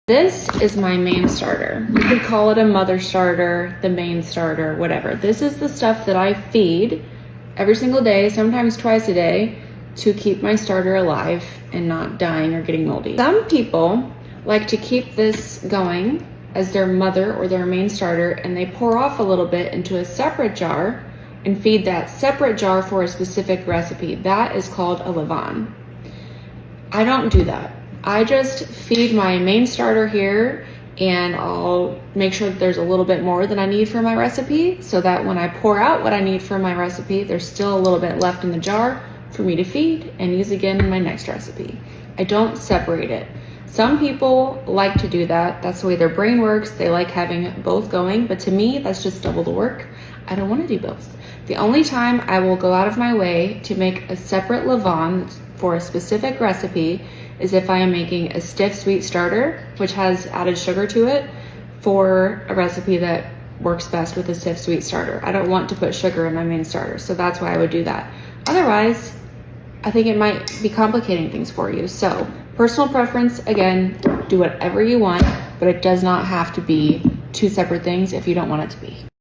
This is my main starter. You could call it a mother starter, the main starter, whatever. This is the stuff that I feed every single day, sometimes twice a day, to keep my starter alive and not dying or getting moldy. Some people like to keep this going as their mother or their main starter, and they pour off a little bit into a separate jar and feed that separate jar for a specific recipe. That is called a levain. I don't do that. I just feed my main starter here, and I'll make sure that there's a little bit more than I need for my recipe, so that when I pour out what I need for my recipe, there's still a little bit left in the jar for me to feed and use again in my next recipe. I don't separate it. Some people like to do that. That's the way their brain works. They like having both going, but to me, that's just double the work. I don't want to do both. The only time I will go out of my way to make a separate levain for a specific recipe is if I am making a stiff sweet starter, which has added sugar to it, for a recipe that works best with a stiff sweet starter. I don't want to put sugar in my main starter, so that's why I would do that. Otherwise, I think it might be complicating things for you. So personal preference, again, do whatever you want, but it does not have to be two separate things if you don't want it to be.